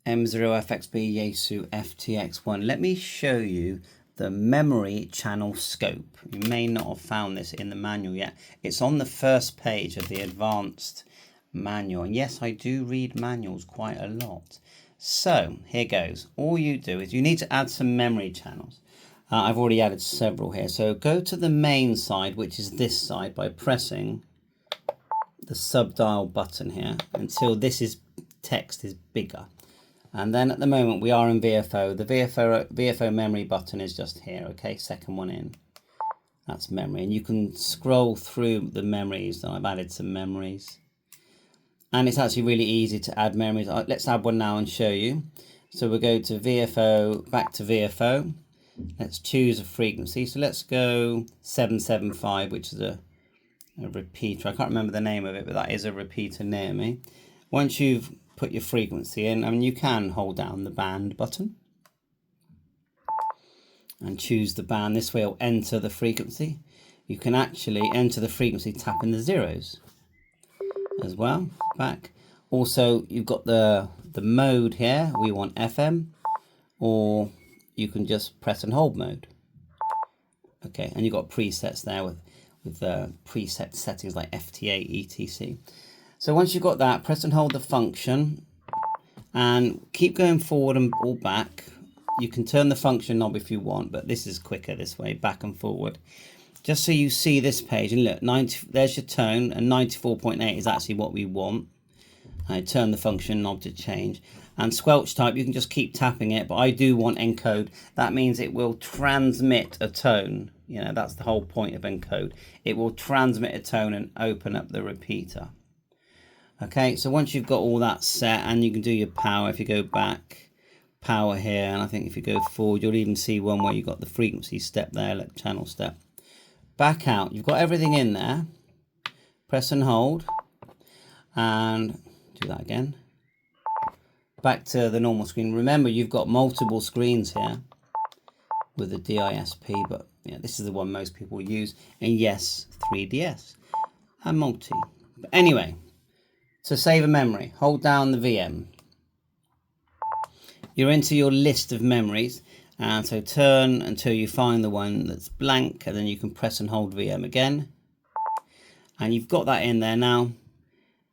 M0FXB Yaesu FTX-1. Let me show you the memory channel scope. You may not have found this in the manual yet. It's on the first page of the advanced manual. And yes, I do read manuals quite a lot. So here goes. All you do is you need to add some memory channels. I've already added several here. So go to the main side, which is this side, by pressing the subdial button here until this is text is bigger. And then at the moment we are in VFO. The VFO memory button is just here, okay? Second one in. That's memory. And you can scroll through the memories. I've added some memories. And it's actually really easy to add memories. Let's add one now and show you. So we'll go to VFO, back to VFO. Let's choose a frequency. So let's go 775, which is a repeater. I can't remember the name of it, but that is a repeater near me. Once you've put your frequency in, I mean, you can hold down the band button and choose the band. This way it'll enter the frequency. You can actually enter the frequency tapping the zeros as well. Back. Also, you've got the mode here. We want FM, or you can just press and hold mode. Okay, and you've got presets there with preset settings like FT8, etc. So once you've got that, press and hold the function and keep going forward and or back. You can turn the function knob if you want, but this is quicker this way, back and forward. Just so you see this page, and look, there's your tone, and 94.8 is actually what we want. I turn the function knob to change. And squelch type, you can just keep tapping it, but I do want encode. That means it will transmit a tone. You know, that's the whole point of encode. It will transmit a tone and open up the repeater. Okay, so once you've got all that set, and you can do your power, if you go back, power here, and I think if you go forward, you'll even see one where you've got the frequency step there, like channel step. Back out, you've got everything in there. Press and hold, and do that again. Back to the normal screen. Remember, you've got multiple screens here with the DISP, but yeah, this is the one most people use. And yes, 3DS and multi. But anyway, to save a memory, hold down the VM. You're into your list of memories, and so turn until you find the one that's blank, and then you can press and hold VM again. And you've got that in there now.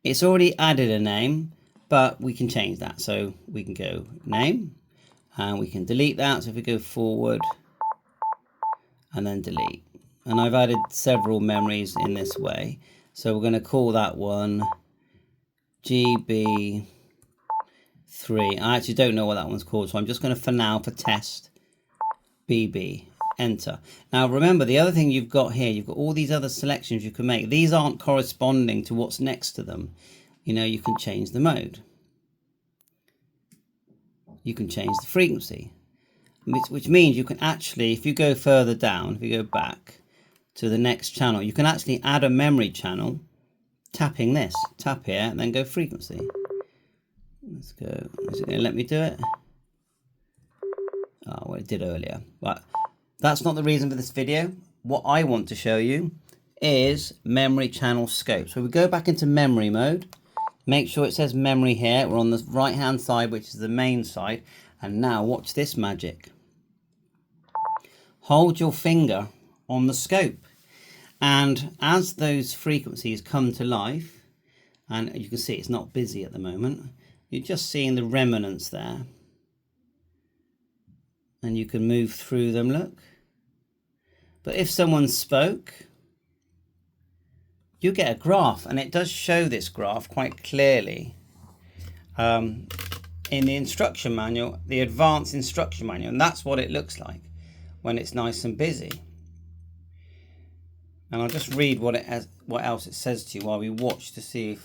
It's already added a name, but we can change that. So we can go name, and we can delete that. So if we go forward and then delete, and I've added several memories in this way. So we're going to call that one GB3. I actually don't know what that one's called, so I'm just going to, for now, for test, BB, enter. Now remember, the other thing you've got here, you've got all these other selections you can make. These aren't corresponding to what's next to them. You know, you can change the mode. You can change the frequency, which means you can actually, if you go further down, if you go back to the next channel, you can actually add a memory channel tapping this. Tap here and then go frequency. Let's go. Is it going to let me do it? Oh, well, it did earlier. But that's not the reason for this video. What I want to show you is memory channel scope. So we go back into memory mode. Make sure it says memory here. We're on the right hand side, which is the main side. And now watch this magic. Hold your finger on the scope. And as those frequencies come to life, and you can see it's not busy at the moment, you're just seeing the remnants there. And you can move through them, look. But if someone spoke, you get a graph, and it does show this graph quite clearly in the instruction manual, the advanced instruction manual, and that's what it looks like when it's nice and busy. And I'll just read what else it says to you while we watch to see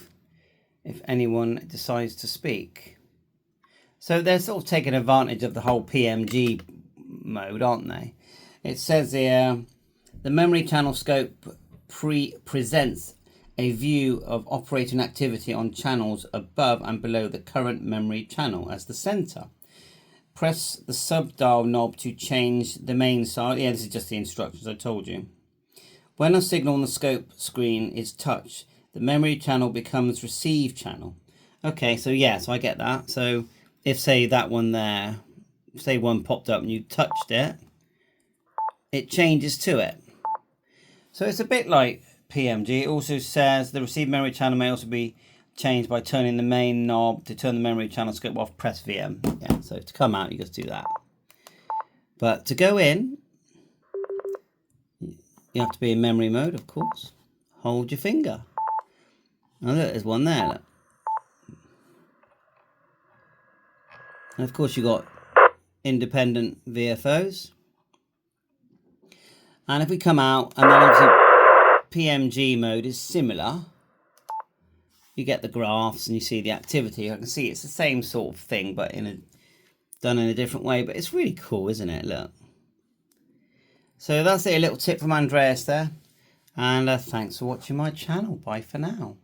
if anyone decides to speak. So they're sort of taking advantage of the whole PMG mode, aren't they? It says here, the memory channel scope presents a view of operating activity on channels above and below the current memory channel as the center. Press the subdial knob to change the main side. Yeah, this is just the instructions I told you. When a signal on the scope screen is touched, the memory channel becomes receive channel. Okay, so yeah, so I get that. So if say that one there, say one popped up and you touched it, it changes to it. So it's a bit like PMG. It also says the received memory channel may also be changed by turning the main knob. To turn the memory channel scope off, press VM. Yeah, so to come out, you just do that. But to go in, you have to be in memory mode, of course. Hold your finger. Oh, look, there's one there. Look. And of course, you've got independent VFOs. And if we come out, and then obviously PMG mode is similar. You get the graphs and you see the activity. I can see it's the same sort of thing, but done in a different way. But it's really cool, isn't it? Look. So that's it, a little tip from Andreas there. And thanks for watching my channel. Bye for now.